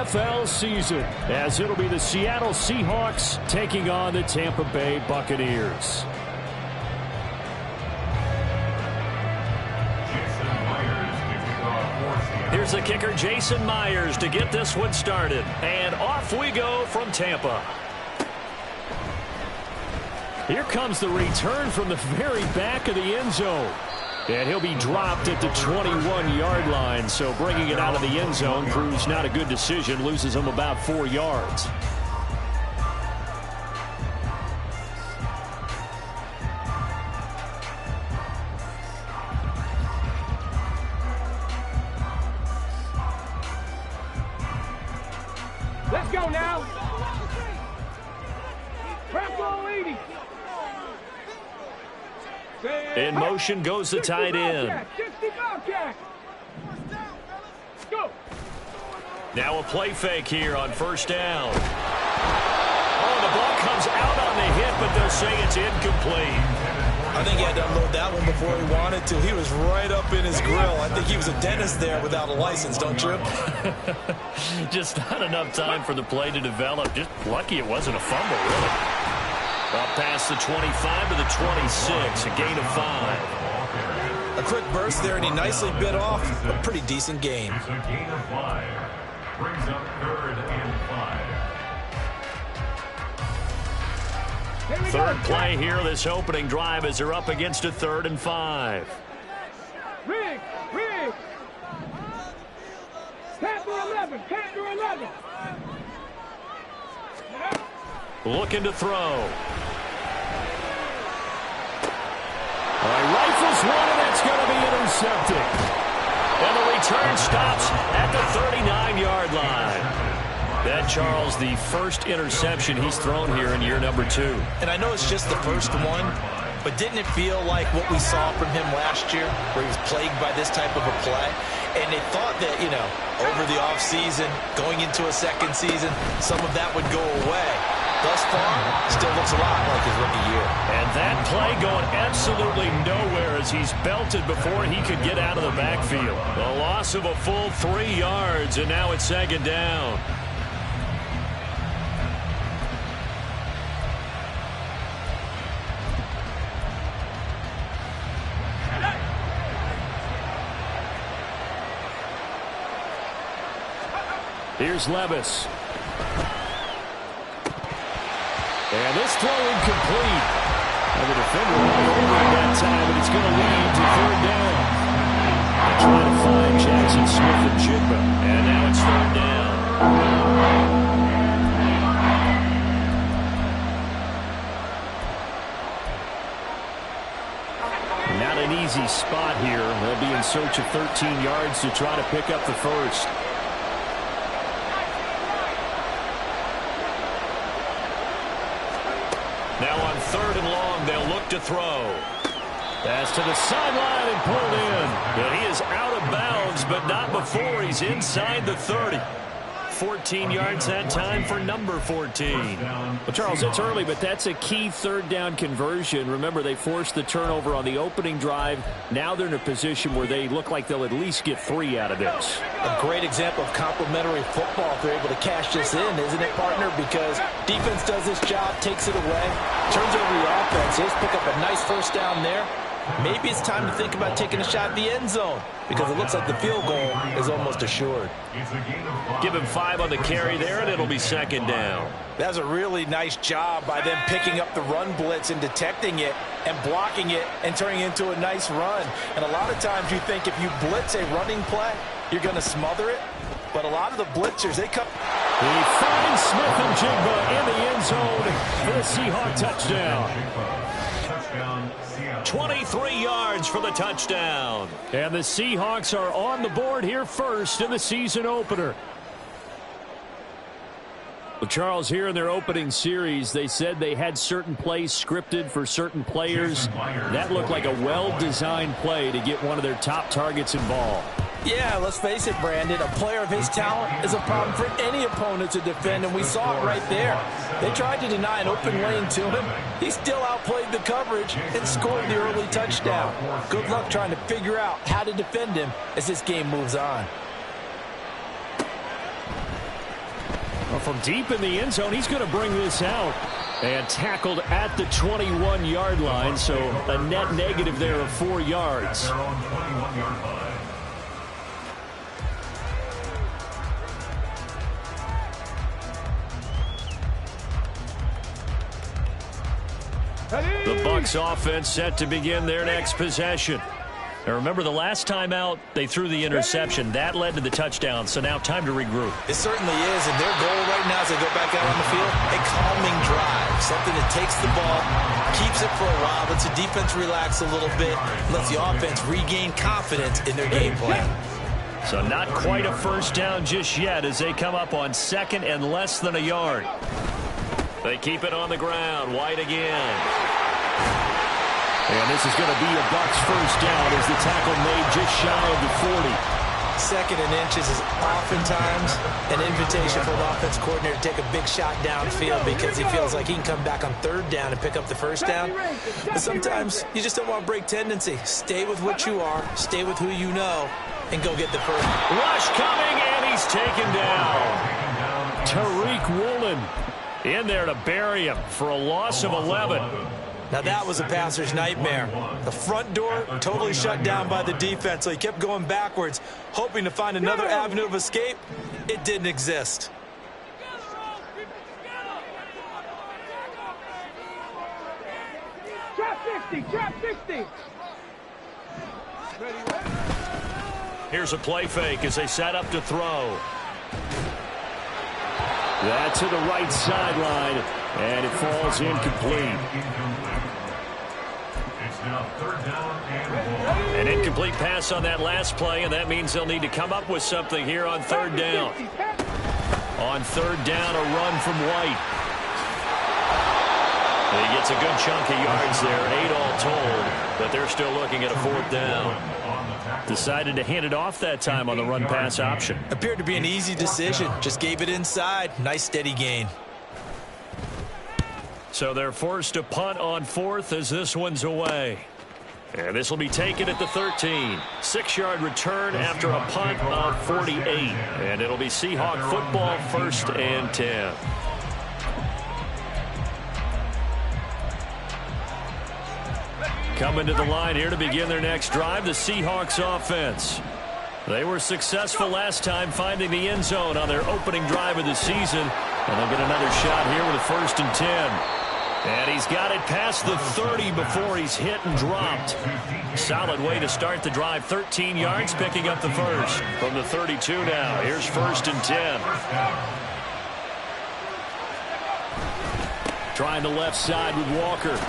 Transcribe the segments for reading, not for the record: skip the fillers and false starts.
NFL season, as it'll be the Seattle Seahawks taking on the Tampa Bay Buccaneers. Here's the kicker, Jason Myers, to get this one started. And off we go from Tampa. Here comes the return from the very back of the end zone. And he'll be dropped at the 21-yard line. So bringing it out of the end zone proves not a good decision. Loses him about 4 yards. Let's go now. In motion goes the tight end. Now a play fake here on first down. Oh, the ball comes out on the hit, but they'll say it's incomplete. I think he had to unload that one before he wanted to. He was right up in his grill. I think he was a dentist there without a license, don't you? Just not enough time for the play to develop. Just lucky it wasn't a fumble, really. Up past the 25 to the 26, a gain of 5. A quick burst there, and he nicely bit off a pretty decent gain. It's a gain of 5. Brings up 3rd and 5. Third play here, this opening drive, as they're up against a 3rd and 5. Rig. Panther 11. Looking to throw. All right, rifles one, and that's going to be intercepted. And the return stops at the 39-yard line. That, Charles, the first interception he's thrown here in year number 2. And I know it's just the first one, but didn't it feel like what we saw from him last year, where he was plagued by this type of a play? And they thought that, over the offseason, going into a second season, some of that would go away. Thus far, still looks a lot like his rookie year. And that play going absolutely nowhere as he's belted before he could get out of the backfield. A loss of a full 3 yards, and now it's 2nd down. Here's Levis. And this throw incomplete. And the defender went over that time, and it's going to lead to 3rd down. They're trying to find Jackson Smith and Jigba. And now it's 3rd down. Not an easy spot here. They'll be in search of 13 yards to try to pick up the first. Now on 3rd and long, they'll look to throw. Pass to the sideline and pulled in. But he is out of bounds, but not before he's inside the 30. 14 yards that time for number 14. Well, Charles, it's early, but that's a key 3rd down conversion. Remember, they forced the turnover on the opening drive. Now they're in a position where they look like they'll at least get 3 out of this. A great example of complementary football if they're able to cash this in, isn't it, partner? Because defense does this job, takes it away, turns over the offense. Just pick up a nice first down there. Maybe it's time to think about taking a shot at the end zone, because it looks like the field goal is almost assured. Give him 5 on the carry there, and it'll be 2nd down. That's a really nice job by them picking up the run blitz and detecting it and blocking it and turning it into a nice run. And a lot of times you think if you blitz a running play, you're going to smother it. But a lot of the blitzers, they come. He finds Smith and Jigba in the end zone for the Seahawk touchdown. 23 yards for the touchdown. And the Seahawks are on the board here first in the season opener. Well, Charles, here in their opening series, they said they had certain plays scripted for certain players. That looked like a well-designed play to get one of their top targets involved. Yeah, let's face it, Brandon. A player of his talent is a problem for any opponent to defend, and we saw it right there. They tried to deny an open lane to him. He still outplayed the coverage and scored the early touchdown. Good luck trying to figure out how to defend him as this game moves on. from deep in the end zone, he's going to bring this out. And tackled at the 21-yard line, so a net negative there of 4 yards. Their own 21-yard line. The Bucs offense set to begin their next possession. Now remember, the last time out, they threw the interception. That led to the touchdown, so now time to regroup. It certainly is, and their goal right now as they go back out on the field, a calming drive, something that takes the ball, keeps it for a while, lets the defense relax a little bit, lets the offense regain confidence in their game plan. So not quite a first down just yet as they come up on second and less than a yard. They keep it on the ground. White again. And this is going to be a Bucs first down as the tackle made just shy of the 40. Second and inches is oftentimes an invitation for an offense coordinator to take a big shot downfield because he feels like he can come back on third down and pick up the first down. But sometimes you just don't want to break tendency. Stay with what you are, stay with who you know, and go get the first. Rush coming, and he's taken down. Tariq Woolen in there to bury him for a loss of 11. Now that was a passer's nightmare. The front door totally shut down by the defense, so he kept going backwards, hoping to find another avenue of escape. It didn't exist. Trap 60, trap 60. Here's a play fake as they set up to throw. That's to the right sideline, and it falls incomplete. It's now third down and 1. An incomplete pass on that last play, and that means they'll need to come up with something here on third down. On third down, a run from White. And he gets a good chunk of yards there, 8 all told, but they're still looking at a fourth down. Decided to hand it off that time on the run-pass option. Appeared to be an easy decision. Just gave it inside. Nice steady gain. So they're forced to punt on fourth as this one's away. And this will be taken at the 13. 6-yard return after a punt of 48. And it'll be Seahawk football, 1st and 10. Coming to the line here to begin their next drive, the Seahawks offense. They were successful last time finding the end zone on their opening drive of the season. And they'll get another shot here with a 1st and 10. And he's got it past the 30 before he's hit and dropped. Solid way to start the drive. 13 yards, picking up the first. From the 32 now, here's 1st and 10. Trying the left side with Walker.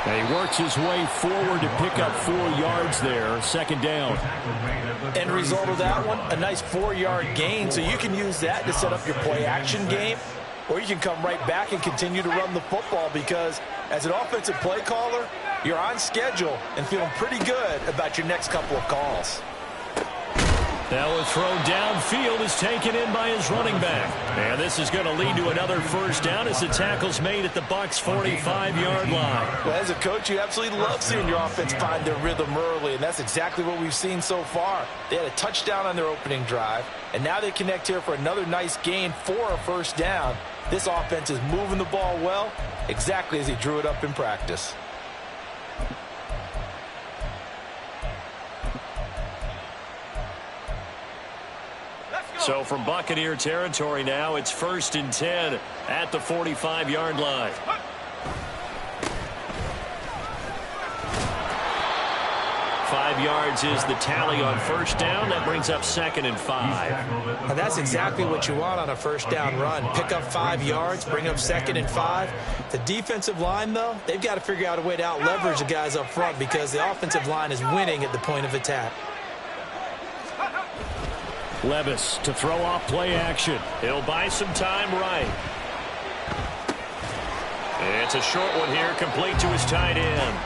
And he works his way forward to pick up 4 yards there. 2nd down. End result of that one, a nice 4-yard gain, so you can use that to set up your play-action game, or you can come right back and continue to run the football because as an offensive play caller, you're on schedule and feeling pretty good about your next couple of calls. That was thrown downfield is taken in by his running back. And this is going to lead to another first down as the tackle's made at the Bucs' 45-yard line. Well, as a coach, you absolutely love seeing your offense find their rhythm early, and that's exactly what we've seen so far. They had a touchdown on their opening drive, and now they connect here for another nice gain for a first down. This offense is moving the ball well, exactly as he drew it up in practice. So from Buccaneer territory now, it's 1st and 10 at the 45-yard line. Five yards is the tally on first down. That brings up 2nd and 5. And that's exactly what you want on a first down run. Pick up 5 yards, bring up 2nd and 5. The defensive line, though, they've got to figure out a way to out-leverage the guys up front because the offensive line is winning at the point of attack. Levis to throw off play action. He'll buy some time right. It's a short one here, complete to his tight end.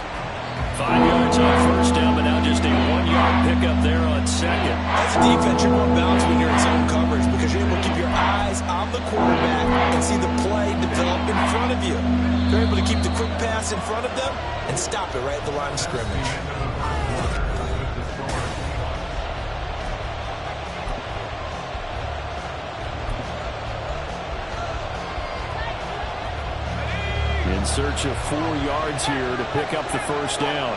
5 yards on first down, but now just a 1-yard pickup there on 2nd. As a defense, you're more balanced when you're in zone coverage because you're able to keep your eyes on the quarterback and see the play develop in front of you. You're able to keep the quick pass in front of them and stop it right at the line of scrimmage. In search of 4 yards here to pick up the first down.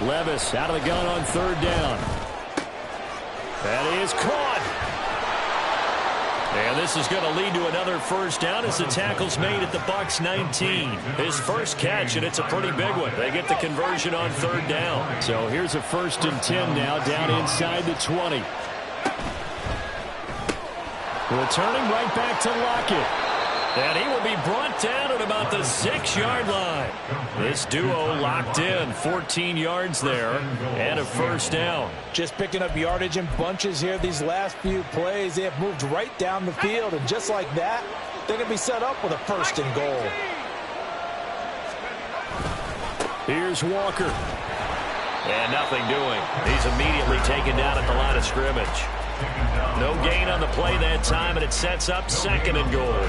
Levis out of the gun on 3rd down. That is caught. And this is going to lead to another first down as the tackle's made at the Bucs 19. His first catch, and it's a pretty big one. They get the conversion on 3rd down. So here's a 1st and 10 now down inside the 20. Returning right back to Lockett. And he will be brought down at about the 6-yard line. This duo locked in. 14 yards there and a first down. Just picking up yardage in bunches here these last few plays. They have moved right down the field, and just like that, they're going to be set up with a 1st and goal. Here's Walker. And nothing doing. He's immediately taken down at the line of scrimmage. No gain on the play that time, and it sets up 2nd and goal.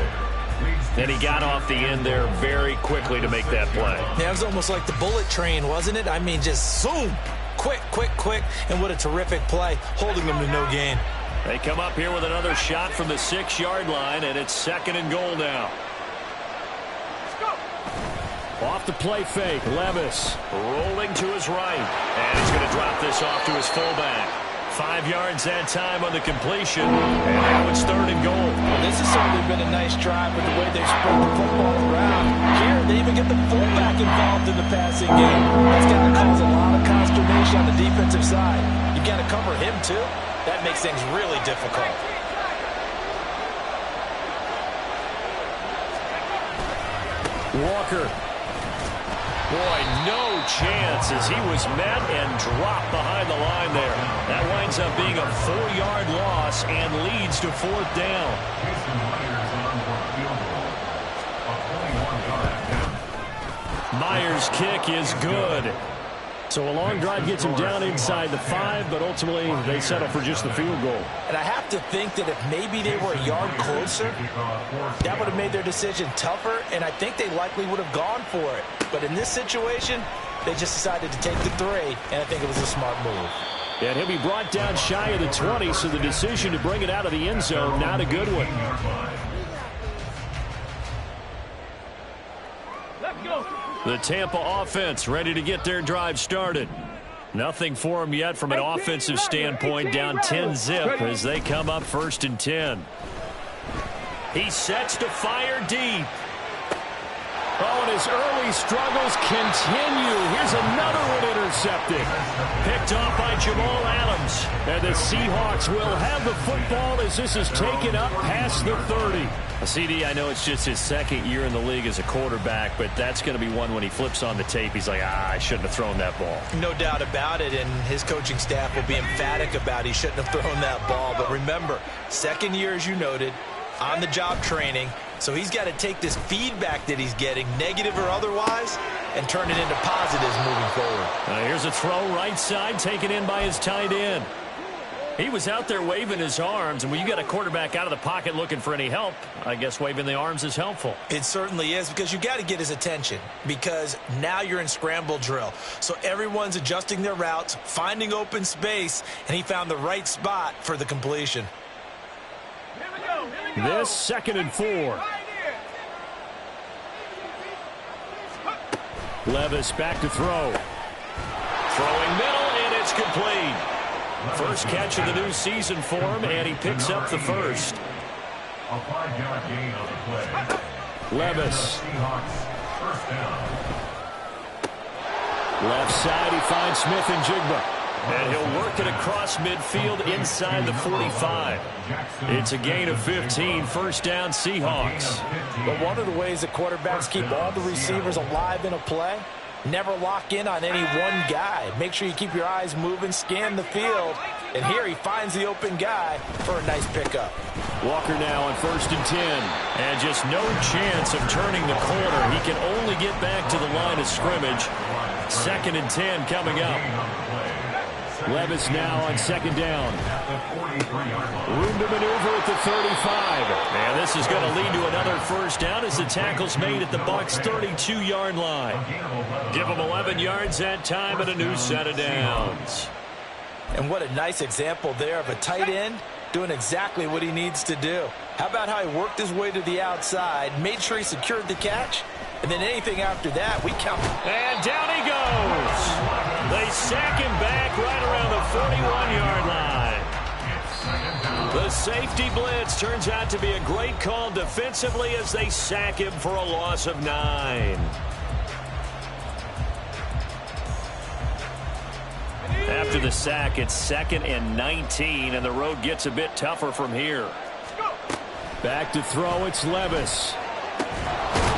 And he got off the end there very quickly to make that play. Yeah, it was almost like the bullet train, wasn't it? I mean, just zoom. Quick, quick, quick. And what a terrific play, holding them to no gain. They come up here with another shot from the 6-yard line, and it's 2nd and goal now. Off the play fake, Levis. Rolling to his right. And he's going to drop this off to his fullback. 5 yards that time on the completion. And now it's 3rd and goal. Well, this has certainly been a nice drive with the way they've spread the football around. Here, they even get the fullback involved in the passing game. That's got to cause a lot of consternation on the defensive side. You got to cover him, too. That makes things really difficult. Walker. Boy, no chance as he was met and dropped behind the line there. That winds up being a 4-yard loss and leads to 4th down. Myers' kick is good. So a long drive gets him down inside the 5, but ultimately they settle for just the field goal. And I have to think that if maybe they were a yard closer, that would have made their decision tougher, and I think they likely would have gone for it. But in this situation, they just decided to take the 3, and I think it was a smart move. And he'll be brought down shy of the 20, so the decision to bring it out of the end zone, not a good one. The Tampa offense ready to get their drive started. Nothing for them yet from an offensive standpoint, down 10-zip as they come up 1st and 10. He sets to fire deep. Oh, and his early struggles continue. Here's another one intercepted. Picked off by Jamal Adams. And the Seahawks will have the football as this is taken up past the 30. CD, I know it's just his 2nd year in the league as a quarterback, but that's going to be one when he flips on the tape. He's like, I shouldn't have thrown that ball. No doubt about it, and his coaching staff will be emphatic about he shouldn't have thrown that ball. But remember, 2nd year, as you noted, on-the-job training. So he's got to take this feedback that he's getting, negative or otherwise, and turn it into positives moving forward. Here's a throw right side taken in by his tight end. He was out there waving his arms, and when you got a quarterback out of the pocket looking for any help, I guess waving the arms is helpful. It certainly is, because you got to get his attention, because now you're in scramble drill. So everyone's adjusting their routes, finding open space, and he found the right spot for the completion. This 2nd and 4. Levis back to throw. Throwing middle, and it's complete. First catch of the new season for him, and he picks up the first. A 5-yard gain on the play. Levis. Seahawks, 1st down. Left side, he finds Smith and Jigba. And he'll work it across midfield inside the 45. It's a gain of 15, 1st down Seahawks. But one of the ways that quarterbacks keep all the receivers alive in a play, never lock in on any one guy. Make sure you keep your eyes moving, scan the field. And here he finds the open guy for a nice pickup. Walker now on 1st and 10. And just no chance of turning the corner. He can only get back to the line of scrimmage. 2nd and 10 coming up. Levis now on 2nd down. Room to maneuver at the 35. And this is going to lead to another first down as the tackle's made at the Bucs 32-yard line. Give them 11 yards that time and a new set of downs. And what a nice example there of a tight end doing exactly what he needs to do. How about how he worked his way to the outside, made sure he secured the catch, and then anything after that, we count. And down he goes. They sack him back right around the 41-yard line. The safety blitz turns out to be a great call defensively as they sack him for a loss of 9. After the sack, it's 2nd and 19, and the road gets a bit tougher from here. Back to throw, it's Levis.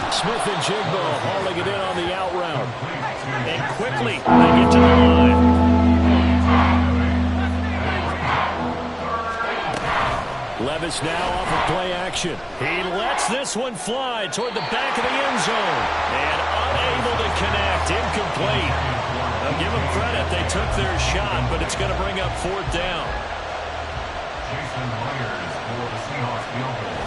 Smith and Jigba hauling it in on the out route. And quickly, they get to the line. Levis now off of play action. He lets this one fly toward the back of the end zone. And unable to connect, incomplete. I'll give them credit, they took their shot, but it's going to bring up 4th down. Jason Myers for the Seahawks field goal.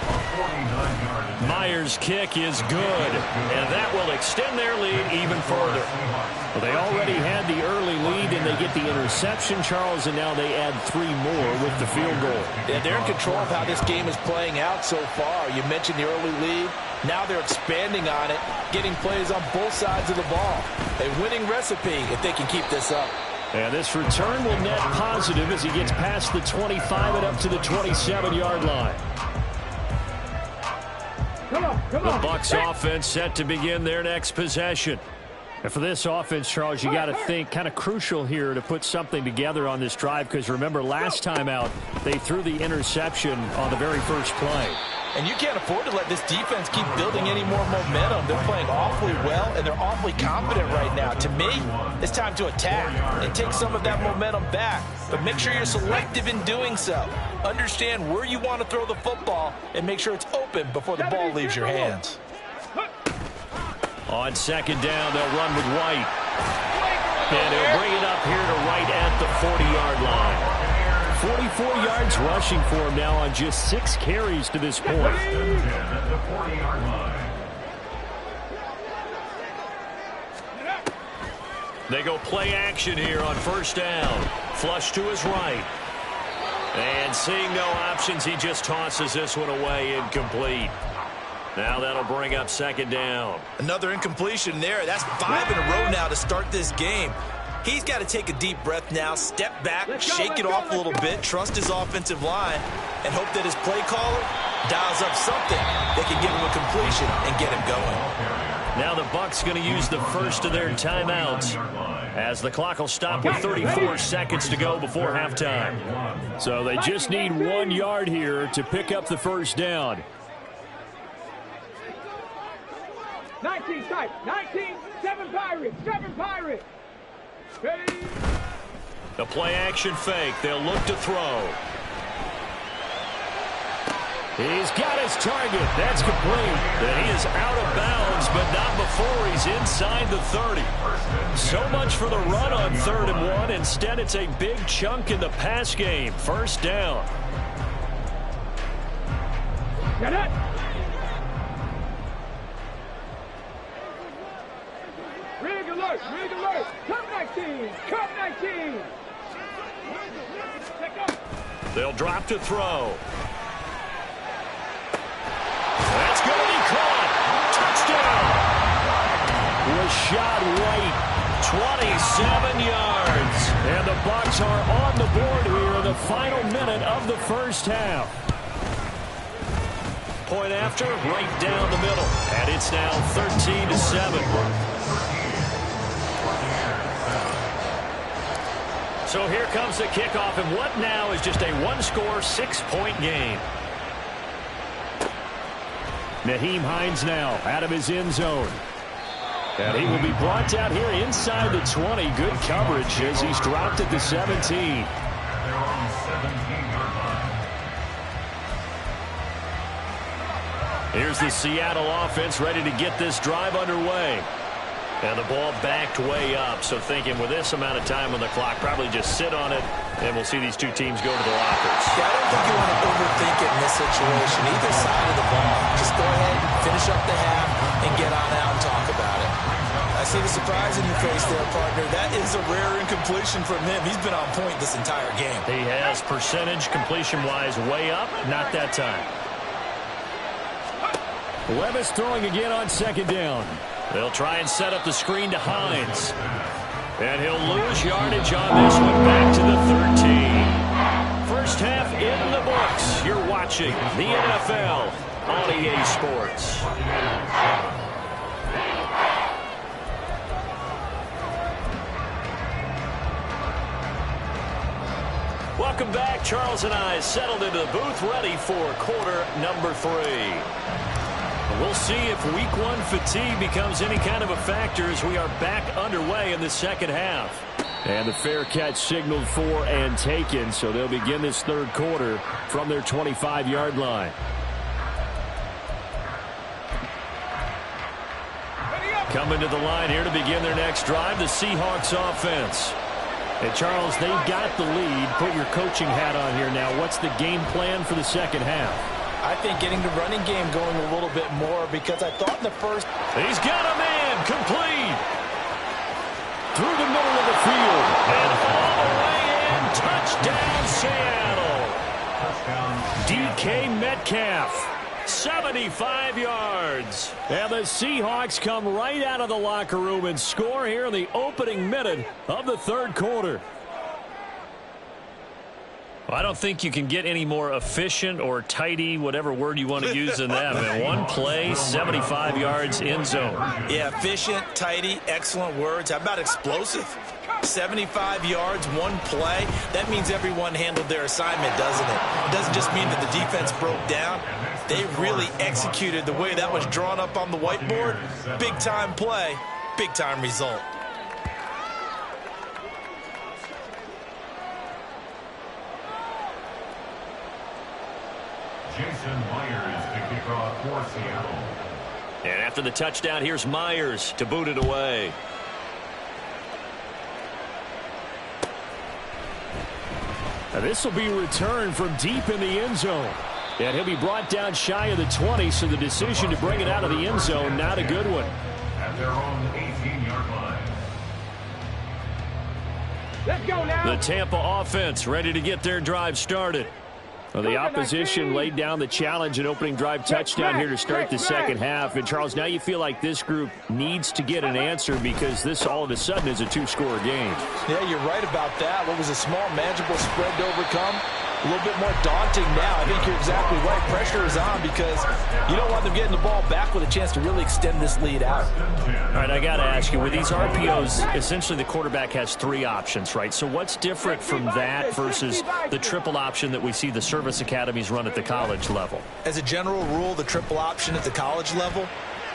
A 49-yard. Myers' kick is good, and that will extend their lead even further. Well, they already had the early lead, and they get the interception, Charles, and now they add 3 more with the field goal. Yeah, they're in control of how this game is playing out so far. You mentioned the early lead. Now they're expanding on it, getting plays on both sides of the ball. A winning recipe if they can keep this up. And this return will net positive as he gets past the 25 and up to the 27-yard line. Come The on. Bucs offense set to begin their next possession. And for this offense, Charles, you got to think kind of crucial here to put something together on this drive, because remember last time out they threw the interception on the very first play. And you can't afford to let this defense keep building any more momentum. They're playing awfully well, and they're awfully confident right now. To me, it's time to attack and take some of that momentum back. But make sure you're selective in doing so. Understand where you want to throw the football and make sure it's open before the ball leaves your hands. On 2nd down, they'll run with White. And he'll bring it up here to right at the 40-yard line. 44 yards rushing for him now on just 6 carries to this point. At the 40-yard line. They go play action here on 1st down. Flush to his right. And seeing no options, he just tosses this one away, incomplete. Now that'll bring up 2nd down. Another incompletion there. That's 5 in a row now to start this game. He's got to take a deep breath now, step back, shake it off a little bit, trust his offensive line, and hope that his play caller dials up something that can give him a completion and get him going. Now the Bucs going to use the first of their timeouts as the clock will stop with 34 seconds to go before halftime. So they just need 1 yard here to pick up the 1st down. 19 type. 19. 7 Pirates. 7 Pirates. Ready? The play action fake. They'll look to throw. He's got his target. That's complete. And he is out of bounds, but not before he's inside the 30. So much for the run on 3rd and 1. Instead, it's a big chunk in the pass game. 1st down. Get it. Rig alert. Rig alert. Come 19. Come 19. Check up. They'll drop to throw. That's going to be caught. Touchdown. Rashad White, 27 yards. and the Bucs are on the board here in the final minute of the 1st half. Point after, right down the middle. And it's now 13-7. So here comes the kickoff, and what now is just a 1-score, 6-point game. Nyheim Hines now out of his end zone. And he will be brought down here inside the 20. Good coverage as he's dropped at the 17. They're on the 17-yard line. Here's the Seattle offense ready to get this drive underway. And the ball backed way up, so thinking with this amount of time on the clock, probably just sit on it, and we'll see these two teams go to the lockers. Yeah, I don't think you want to overthink it in this situation. Either side of the ball. Just go ahead, finish up the half, and get on out and talk about it. I see the surprise in your face there, partner. That is a rare incompletion from him. He's been on point this entire game. He has percentage completion-wise way up. Not that time. Levis throwing again on second down. They'll try and set up the screen to Hines. And he'll lose yardage on this one back to the 13. First half in the books. You're watching the NFL on EA Sports. Welcome back. Charles and I settled into the booth ready for quarter number 3. We'll see if week 1 fatigue becomes any kind of a factor as we are back underway in the second half. And the fair catch signaled for and taken, so they'll begin this third quarter from their 25-yard line. Coming to the line here to begin their next drive, the Seahawks offense. And Charles, they've got the lead. Put your coaching hat on here now. What's the game plan for the second half? I think getting the running game going a little bit more because I thought in the first... He's got a man complete. Through the middle of the field. And all the way in. Touchdown, Seattle. DK Metcalf. 75 yards. And the Seahawks come right out of the locker room and score here in the opening minute of the third quarter. Well, I don't think you can get any more efficient or tidy, whatever word you want to use in that. I mean, one play, 75 yards in zone. Yeah, efficient, tidy, excellent words. How about explosive? 75 yards, one play. That means everyone handled their assignment, doesn't it? It doesn't just mean that the defense broke down. They really executed the way that was drawn up on the whiteboard. Big-time play, big-time result. Jason Myers to kick off for Seattle. And after the touchdown, here's Myers to boot it away. Now this will be returned from deep in the end zone. And he'll be brought down shy of the 20, so the decision to bring it out of the end zone, not a good one. At their own 18-yard line. Let's go now. The Tampa offense ready to get their drive started. Well, the opposition laid down the challenge and opening drive touchdown here to start the second half. And, Charles, now you feel like this group needs to get an answer because this all of a sudden is a two-score game. Yeah, you're right about that. What was a small, manageable spread to overcome? A little bit more daunting now. I think you're exactly right. Pressure is on because you don't want them getting the ball back with a chance to really extend this lead out. All right, I got to ask you, with these RPOs, essentially the quarterback has 3 options, right? So what's different from that versus the triple option that we see the service academies run at the college level? As a general rule, the triple option at the college level,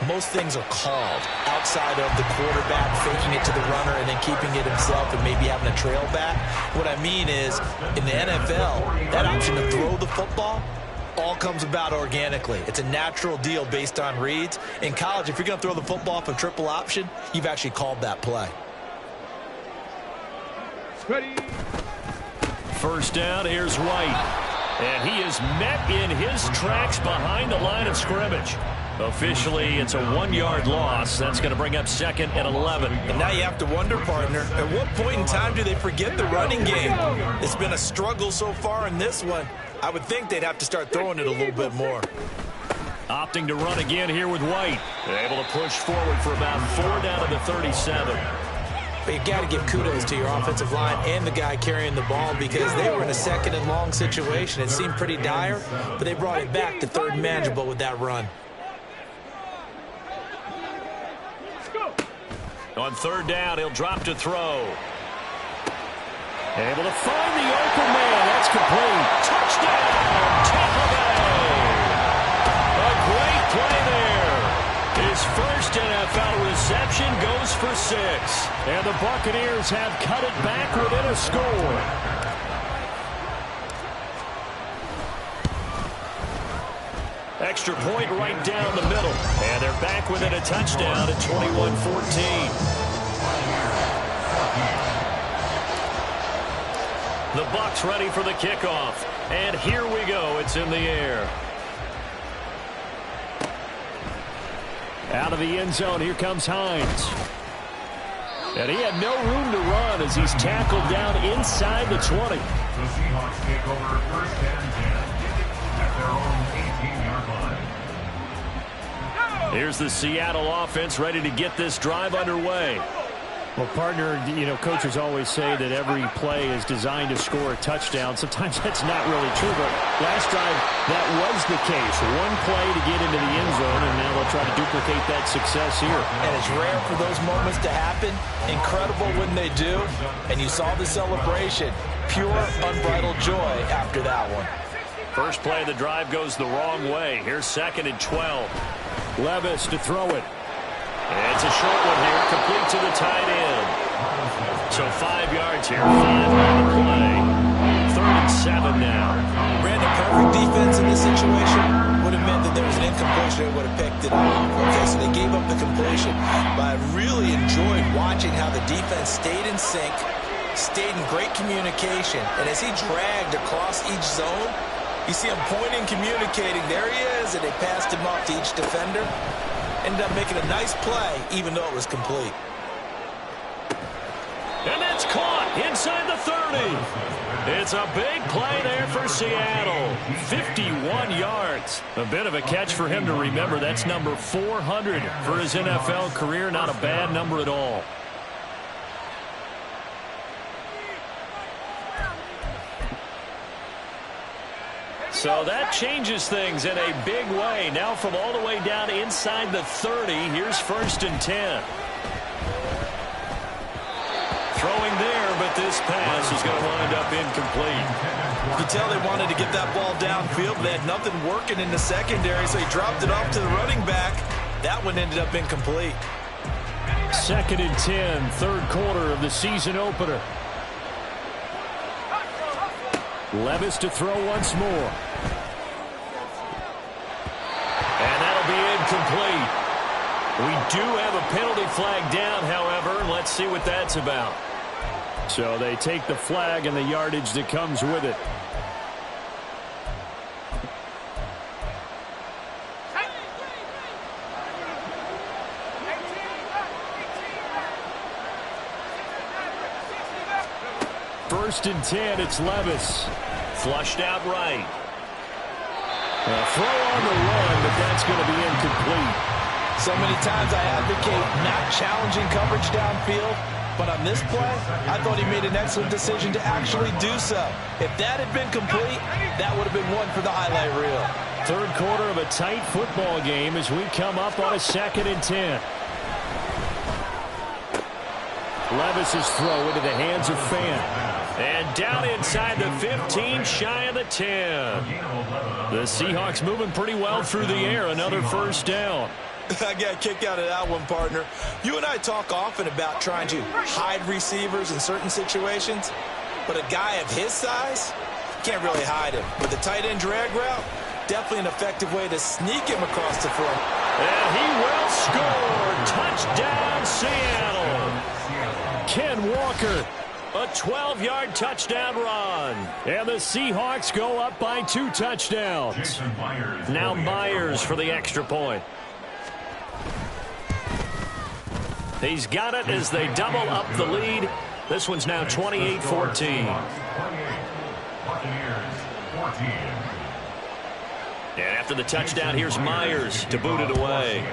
most things are called outside of the quarterback faking it to the runner and then keeping it himself and maybe having a trail back. What I mean is, in the NFL, that option to throw the football all comes about organically. It's a natural deal based on reads. In college, if you're going to throw the football off a triple option, you've actually called that play. Ready. First down, here's White. And he is met in his tracks behind the line of scrimmage. Officially, it's a 1-yard loss. That's going to bring up 2nd and 11. And now you have to wonder, partner, at what point in time do they forget the running game? It's been a struggle so far in this one. I would think they'd have to start throwing it a little bit more. Opting to run again here with White. Able to push forward for about 4 down to the 37. But you got to give kudos to your offensive line and the guy carrying the ball because they were in a 2nd and long situation. It seemed pretty dire, but they brought it back to 3rd manageable with that run. On 3rd down, he'll drop to throw. Able to find the open man. That's complete. Touchdown, Tampa Bay. A great play there. His first NFL reception goes for 6. And the Buccaneers have cut it back within a score. Extra point right down the middle. And they're back within a touchdown at 21-14. The Bucs ready for the kickoff. And here we go. It's in the air. Out of the end zone, here comes Hines. And he had no room to run as he's tackled down inside the 20. The Seahawks take over first and 10 at their own 18-yard line. Here's the Seattle offense ready to get this drive underway. Well, partner, you know, coaches always say that every play is designed to score a touchdown. Sometimes that's not really true, but last drive, that was the case. One play to get into the end zone, and now they'll try to duplicate that success here. And it's rare for those moments to happen. Incredible when they do. And you saw the celebration. Pure, unbridled joy after that one. First play of the drive goes the wrong way. Here's 2nd and 12. Levis to throw it. It's a short one here, complete to the tight end. So 5 yards here, 5 on the play. 3rd and 7 now. Brandon, perfect defense in this situation would have meant that there was an incompletion. They would have picked it up. Okay, so they gave up the completion. But I really enjoyed watching how the defense stayed in sync, stayed in great communication. And as he dragged across each zone, you see him pointing, communicating. There he is, and they passed him up to each defender. Ended up making a nice play, even though it was complete. And that's caught inside the 30. It's a big play there for Seattle. 51 yards. A bit of a catch for him to remember. That's number 400 for his NFL career. Not a bad number at all. So that changes things in a big way. Now from all the way down inside the 30, here's 1st and 10. Throwing there, but this pass is going to wind up incomplete. You can tell they wanted to get that ball downfield. They had nothing working in the secondary, so he dropped it off to the running back. That one ended up incomplete. 2nd and 10, 3rd quarter of the season opener. Levis to throw once more. And that'll be incomplete. We do have a penalty flag down, however. Let's see what that's about. So they take the flag and the yardage that comes with it. First and 10, it's Levis. Flushed out right. A throw on the run, but that's going to be incomplete. So many times I advocate not challenging coverage downfield, but on this play, I thought he made an excellent decision to actually do so. If that had been complete, that would have been one for the highlight reel. 3rd quarter of a tight football game as we come up on a 2nd and 10. Levis's throw into the hands of Fant. And down inside the 15, shy of the 10. The Seahawks moving pretty well through the air. Another 1st down. I got a kick out of that one, partner. You and I talk often about trying to hide receivers in certain situations, but a guy of his size can't really hide him. With the tight end drag route, definitely an effective way to sneak him across the front. And he will score. Touchdown, Seattle. Ken Walker. A 12-yard touchdown run. And the Seahawks go up by 2 touchdowns. Now Myers for the extra point. He's got it as they double up the lead. This one's now 28-14. And after the touchdown, here's Myers to boot it away.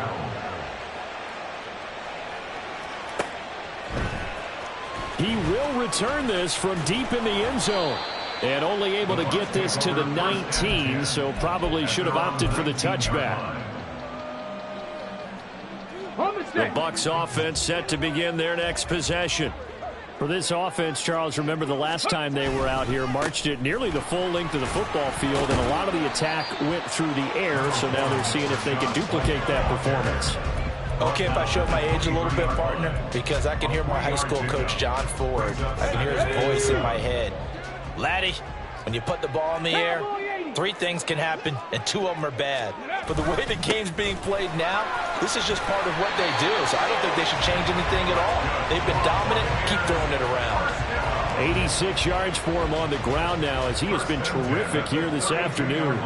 He will return this from deep in the end zone. And only able to get this to the 19, so probably should have opted for the touchback. The Bucs offense set to begin their next possession. For this offense, Charles, remember the last time they were out here, marched it nearly the full length of the football field, and a lot of the attack went through the air, so now they're seeing if they can duplicate that performance. Okay, if I show my age a little bit, partner, because I can hear my high school coach, John Ford. I can hear his voice in my head. Laddie, when you put the ball in the air, 3 things can happen, and 2 of them are bad. But the way the game's being played now, this is just part of what they do, so I don't think they should change anything at all. They've been dominant. Keep throwing it around. 86 yards for him on the ground now, as he has been terrific here this afternoon.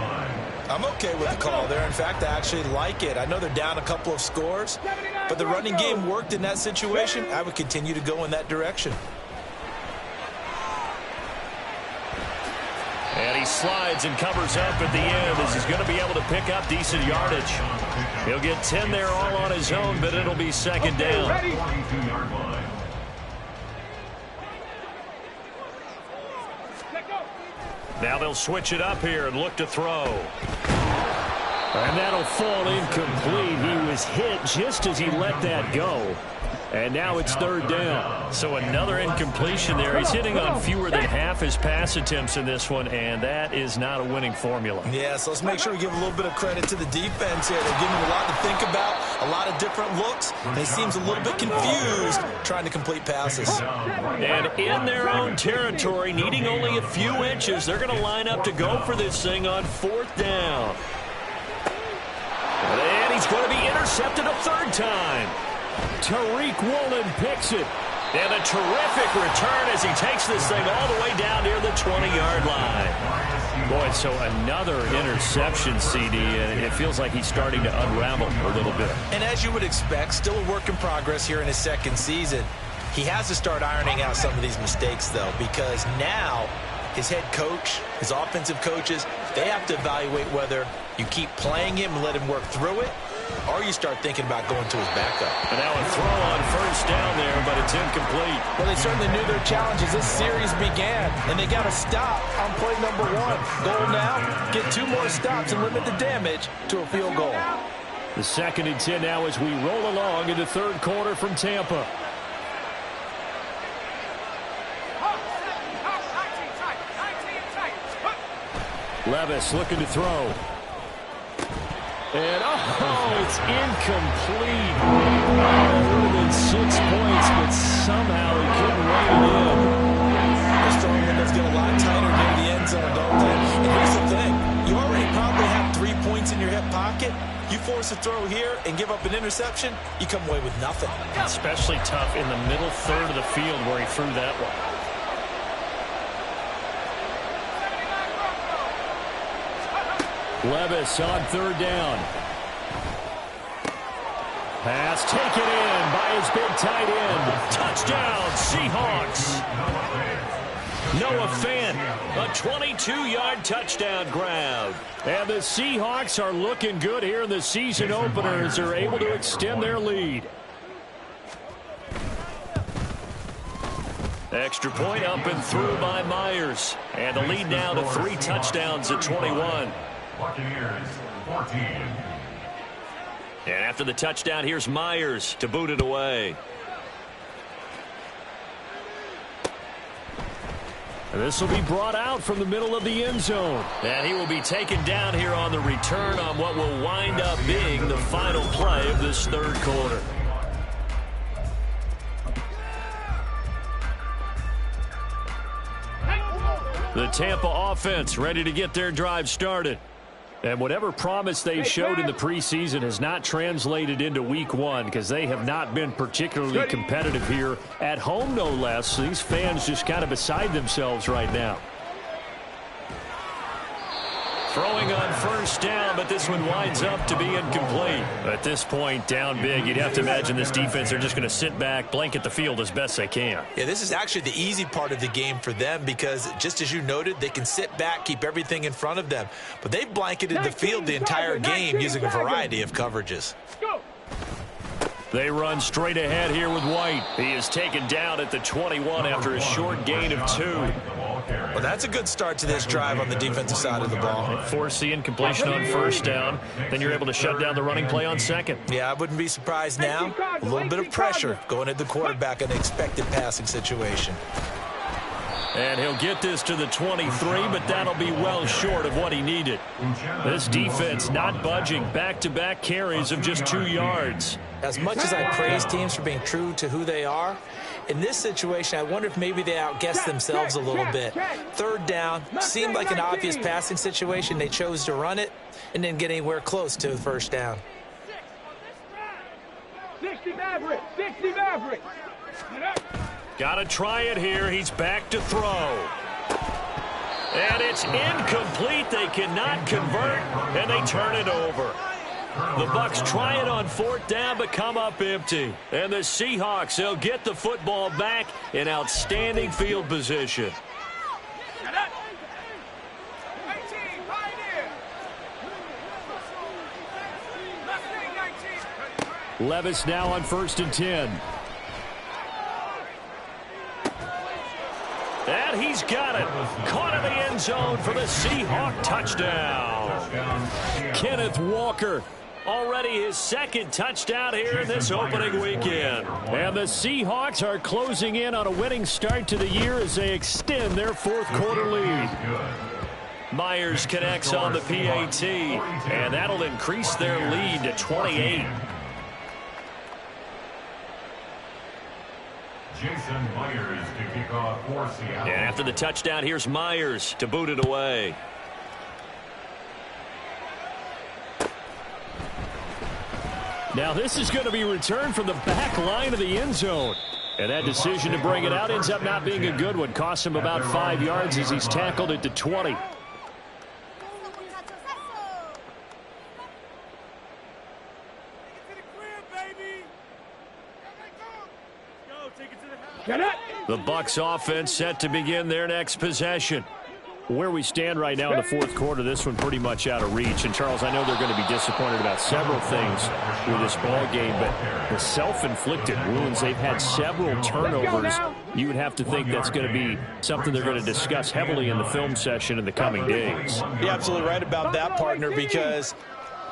I'm okay with the call there. In fact, I actually like it. I know they're down a couple of scores, but the running game worked in that situation. I would continue to go in that direction. And he slides and covers up at the end as he's going to be able to pick up decent yardage. He'll get 10 there all on his own, but it'll be second down. Now they'll switch it up here and look to throw. And that'll fall incomplete. He was hit just as he let that go. And now it's third down. So another incompletion there. He's hitting on fewer than half his pass attempts in this one, and that is not a winning formula. Yeah, so let's make sure we give a little bit of credit to the defense here. They're giving him a lot to think about, a lot of different looks, and he seems a little bit confused trying to complete passes. And in their own territory, needing only a few inches, they're going to line up to go for this thing on fourth down. And he's going to be intercepted a third time. Tariq Woolen picks it. And a terrific return as he takes this thing all the way down near the 20-yard line. Boy, so another interception, CD, and it feels like he's starting to unravel a little bit. And as you would expect, still a work in progress here in his second season. He has to start ironing out some of these mistakes, though, because now his head coach, his offensive coaches, they have to evaluate whether you keep playing him and let him work through it, or you start thinking about going to his backup. And now a throw on first down there, but it's incomplete. Well, they certainly knew their challenges. This series began, and they got to stop on play number one. Goal now, get 2 more stops and limit the damage to a field goal. The 2nd and 10 now as we roll along in the third quarter from Tampa. Levis looking to throw. And, it's incomplete. More than 6 points, but somehow he couldn't rein it in. The strong windows get a lot tighter near the end zone, don't they? And here's the thing. You already probably have 3 points in your hip pocket. You force a throw here and give up an interception, you come away with nothing. Especially tough in the middle third of the field where he threw that one. Levis on third down. Pass taken in by his big tight end. Touchdown, Seahawks. Noah Fant, a 22-yard touchdown grab. And the Seahawks are looking good here in the season opener as they're able to extend their lead. Extra point up and through by Myers. And the lead now to 3 touchdowns at 21. Buccaneers, 14. And after the touchdown, here's Myers to boot it away. And this will be brought out from the middle of the end zone. And he will be taken down here on the return on what will wind up being the final play of this third quarter. The Tampa offense ready to get their drive started. And whatever promise they showed in the preseason has not translated into week one because they have not been particularly competitive here at home, no less. These fans just kind of beside themselves right now. Throwing on first down, but this one winds up to be incomplete. At this point, down big, you'd have to imagine this defense, they're just going to sit back, blanket the field as best they can. Yeah, this is actually the easy part of the game for them because, just as you noted, they can sit back, keep everything in front of them. But they've blanketed the field the entire game using a variety of coverages. They run straight ahead here with White. He is taken down at the 21 after a short gain of 2. Well, that's a good start to this drive on the defensive side of the ball. Force the incompletion on first down. Then you're able to shut down the running play on second. Yeah, I wouldn't be surprised now. A little bit of pressure going at the quarterback in an expected passing situation. And he'll get this to the 23, but that'll be well short of what he needed. This defense not budging. Back-to-back carries of just 2 yards. As much as I praise teams for being true to who they are, in this situation, I wonder if maybe they outguessed themselves a little bit. Third down, seemed like an obvious passing situation. They chose to run it and didn't get anywhere close to the first down. 60 Maverick, 60 Maverick. Got to try it here. He's back to throw. And it's incomplete. They cannot convert, and they turn it over. The Bucs try it on 4th down, but come up empty. And the Seahawks, they'll get the football back in outstanding field position. Levis now on 1st and 10. And he's got it. Caught in the end zone for the Seahawk touchdown. Kenneth Walker. Already his 2nd touchdown here in this opening weekend. And the Seahawks are closing in on a winning start to the year as they extend their 4th quarter lead. Myers connects on the PAT, and that'll increase their lead to 28. Jason Myers to kick off for Seattle. And after the touchdown, here's Myers to boot it away. Now this is going to be returned from the back line of the end zone. And that decision to bring it out ends up not being a good one. Costs him about 5 yards as he's tackled it to 20. The Bucs offense set to begin their next possession. Where we stand right now in the 4th quarter, this one pretty much out of reach. And, Charles, I know they're going to be disappointed about several things with this ball game, but the self-inflicted wounds, they've had several turnovers. You would have to think that's going to be something they're going to discuss heavily in the film session in the coming days. You're absolutely right about that, partner, because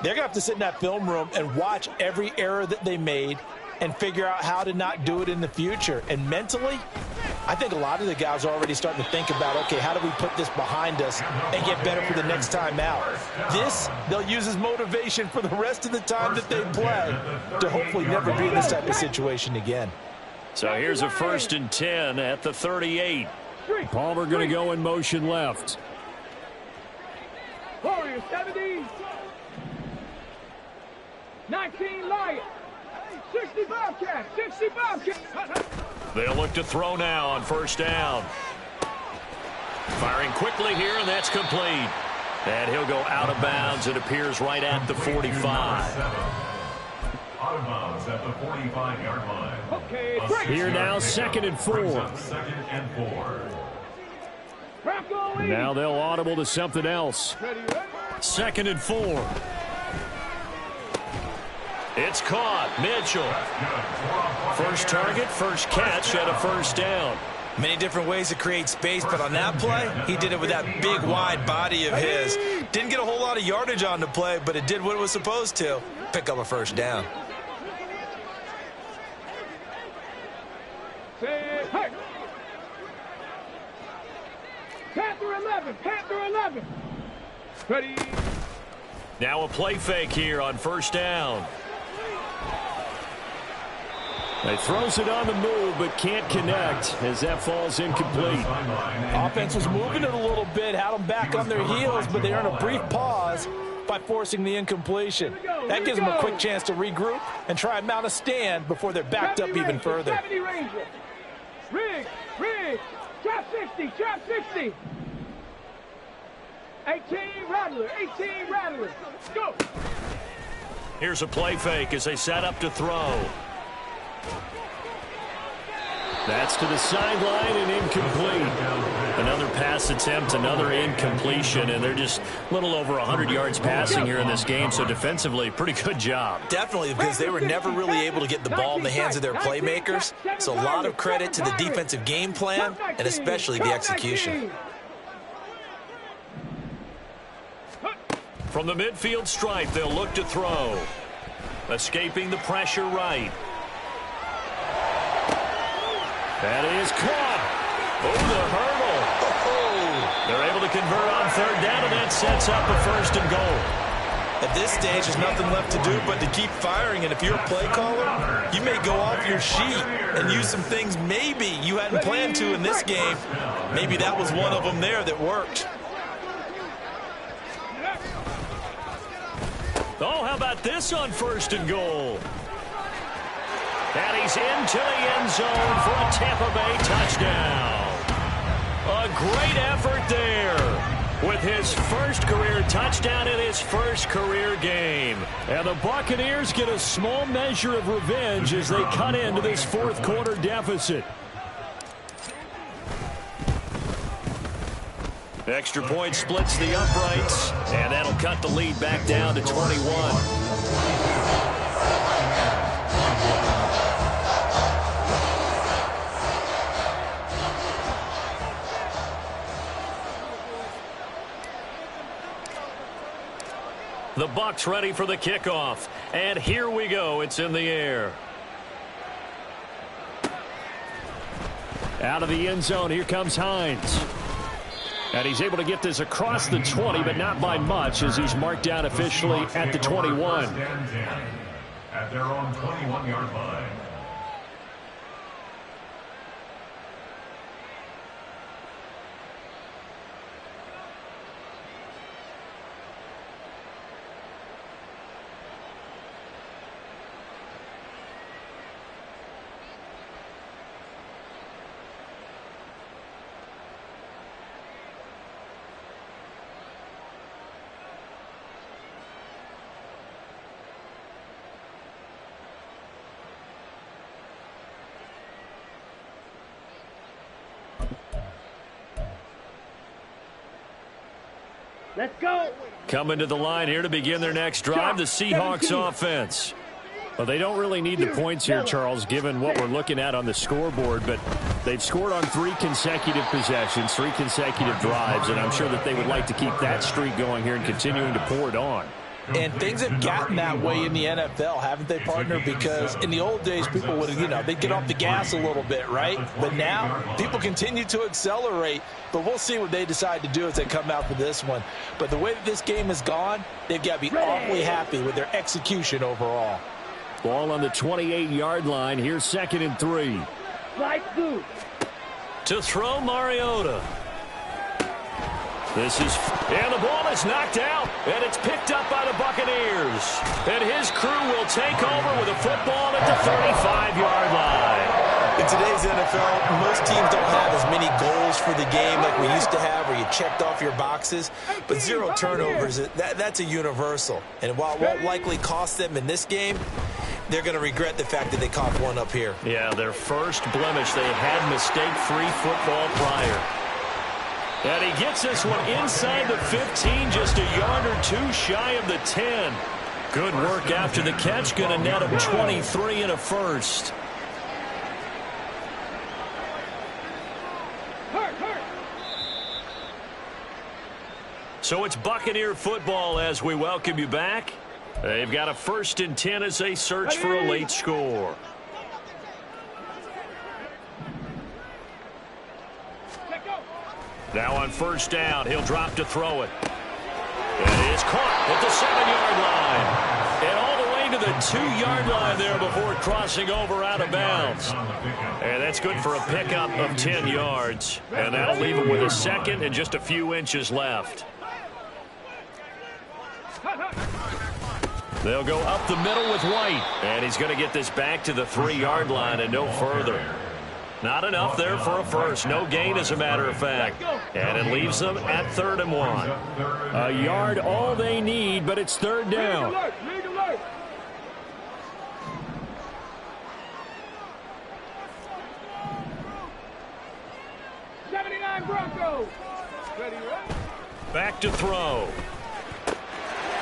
they're going to have to sit in that film room and watch every error that they made and figure out how to not do it in the future. And mentally, I think a lot of the guys are already starting to think about, okay, how do we put this behind us and get better for the next time out? This, they'll use as motivation for the rest of the time that they play to hopefully never be in this type of situation again. So here's a 1st and 10 at the 38. Palmer going to go in motion left. Warriors 70. 19 Lions. 60 Bobcats. 60 Bobcats. They'll look to throw now on 1st down. Firing quickly here, and that's complete. And he'll go out of bounds. It appears right at the 45. Out of bounds at the 45-yard line. Okay, Here now, 2nd and 4. 2nd and 4. Now they'll audible to something else. 2nd and 4. It's caught. Mitchell. First target, first catch, and a 1st down. Many different ways to create space, but on that play, he did it with that big, wide body of his. Didn't get a whole lot of yardage on the play, but it did what it was supposed to. Pick up a 1st down. Panther 11. Panther 11. Ready. Now a play fake here on 1st down. He throws it on the move, but can't connect as that falls incomplete. Offense was moving it a little bit, had them back on their heels, but they earned a brief pause by forcing the incompletion. That gives them a quick chance to regroup and try and mount a stand before they're backed up even further. 70 Ranger. Rig. Trap 60. Trap 60. 18 Rattler. 18 Rattler. Go. Here's a play fake as they set up to throw. That's to the sideline and incomplete. Another pass attempt, another incompletion, and they're just a little over 100 yards passing here in this game, so defensively, pretty good job. Definitely, because they were never really able to get the ball in the hands of their playmakers, so a lot of credit to the defensive game plan and especially the execution. From the midfield stripe, they'll look to throw. Escaping the pressure right. That is caught. Over the hurdle. They're able to convert on 3rd down, and that sets up a 1st and goal. At this stage, there's nothing left to do but to keep firing, and if you're a play caller, you may go off your sheet and use some things maybe you hadn't planned to in this game. Maybe that was one of them there that worked. Oh, how about this on 1st and goal? And he's into the end zone for a Tampa Bay touchdown. A great effort there. with his first career touchdown in his first career game. And the Buccaneers get a small measure of revenge as they cut into this fourth quarter deficit. Extra point splits the uprights, and that'll cut the lead back down to 21. The Bucs ready for the kickoff. And here we go. It's in the air. Out of the end zone, here comes Hines. And he's able to get this across the 20, but not by much as he's marked down officially at the 21. At their own 21-yard line. Let's go. Coming to the line here to begin their next drive, the Seahawks offense. Well, they don't really need the points here, Charles, given what we're looking at on the scoreboard, but they've scored on 3 consecutive possessions, 3 consecutive drives, and I'm sure that they would like to keep that streak going here and continuing to pour it on. And things have gotten that way in the NFL, haven't they, partner? Because in the old days, people would, they'd get off the gas a little bit, right? But now, people continue to accelerate. But we'll see what they decide to do as they come out for this one. But the way that this game has gone, they've got to be awfully happy with their execution overall. Ball on the 28-yard line. Here's 2nd and 3. To throw, Mariota. And the ball is knocked out, and it's picked up by the Buccaneers. And his crew will take over with a football at the 35-yard line. In today's NFL, most teams don't have as many goals for the game like we used to have where you checked off your boxes. But 0 turnovers, that's a universal. And while it won't likely cost them in this game, they're going to regret the fact that they caught one up here. Yeah, their first blemish. They had mistake-free football prior. And he gets this one inside the 15, just a yard or 2 shy of the 10. Good work after the catch. Going to net him 23 and a first. So it's Buccaneer football as we welcome you back. They've got a 1st and 10 as they search for a late score. Now on 1st down, he'll drop to throw it. And it is caught at the 7-yard line. And all the way to the 2-yard line there before crossing over out of bounds. And that's good for a pickup of 10 yards. And that'll leave him with a 2nd and just a few inches left. They'll go up the middle with White. And he's going to get this back to the 3-yard line and no further. Not enough there for a first. No gain, as a matter of fact. And it leaves them at 3rd and 1. A yard all they need, but it's 3rd down. League alert. '79 Broncos. Ready, right? Back to throw.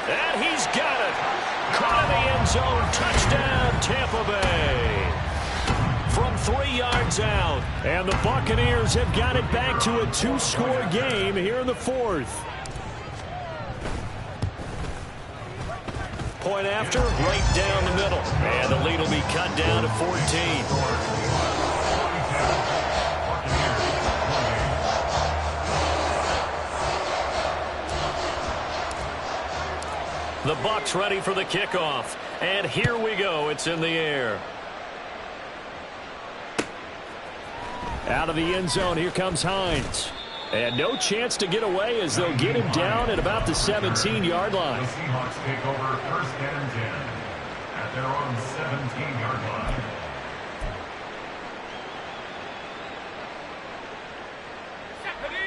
And he's got it. Caught in the end zone. Touchdown, Tampa Bay. From 3 yards out. And the Buccaneers have got it back to a 2-score game here in the 4th. Point after, right down the middle. And the lead will be cut down to 14. The Bucs ready for the kickoff. And here we go. It's in the air. Out of the end zone, here comes Hines. And no chance to get away as they'll get him down at about the 17-yard line. The Seahawks take over 1st and 10 at their own 17-yard line.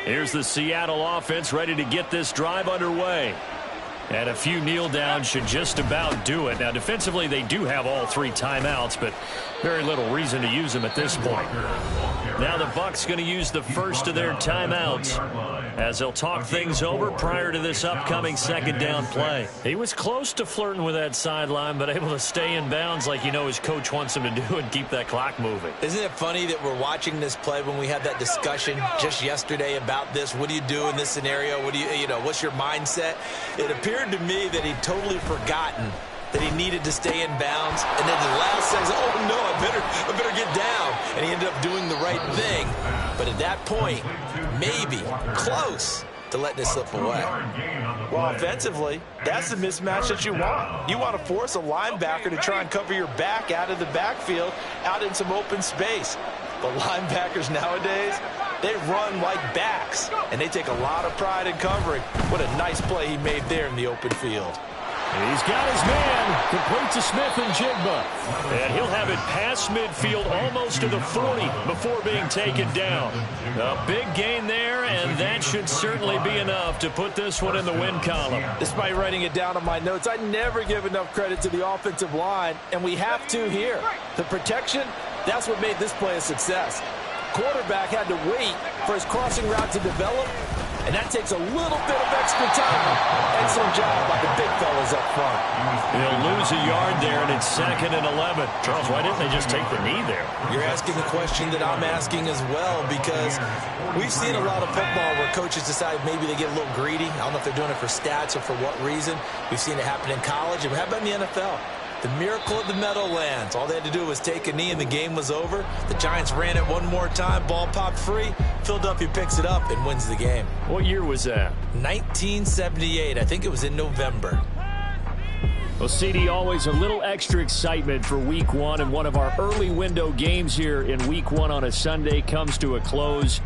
Here's the Seattle offense ready to get this drive underway. And a few kneel downs should just about do it. Now, defensively, they do have all 3 timeouts, but very little reason to use them at this point. Now the Bucs going to use the first of their timeouts as they'll talk things over prior to this upcoming second down play. He was close to flirting with that sideline, but able to stay in bounds like his coach wants him to do and keep that clock moving. Isn't it funny that we're watching this play when we had that discussion just yesterday about this? What do you do in this scenario? What do what's your mindset? It appeared to me that he'd totally forgotten that he needed to stay in bounds, and then the last says, oh no, I better get down, and he ended up doing the right thing. But at that point, maybe close to letting it slip away. Well, offensively, that's the mismatch that you want. You want to force a linebacker to try and cover your back out of the backfield, out in some open space. But linebackers nowadays, they run like backs, and they take a lot of pride in covering. What a nice play he made there in the open field. He's got his man. Complete to Smith and Jigba. And he'll have it past midfield almost to the 40 before being taken down. A big gain there, and that should certainly be enough to put this one in the win column. Despite writing it down on my notes, I never give enough credit to the offensive line, and we have to here. The protection, that's what made this play a success. Quarterback had to wait for his crossing route to develop, and that takes a little bit of extra time. Excellent job by the big fellas up front. They'll lose a yard there, and it's 2nd and 11. Charles, why didn't they just take the knee there? You're asking the question that I'm asking as well, because we've seen a lot of football where coaches decide maybe they get a little greedy. I don't know if they're doing it for stats or for what reason. We've seen it happen in college. And how about in the NFL? The miracle of the Meadowlands. All they had to do was take a knee and the game was over. The Giants ran it one more time. Ball popped free. Philadelphia picks it up and wins the game. What year was that? 1978. I think it was in November. Well, CD, always a little extra excitement for Week 1, and one of our early window games here in Week 1 on a Sunday comes to a close.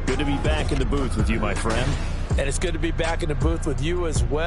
Good to be back in the booth with you, my friend. And it's good to be back in the booth with you as well.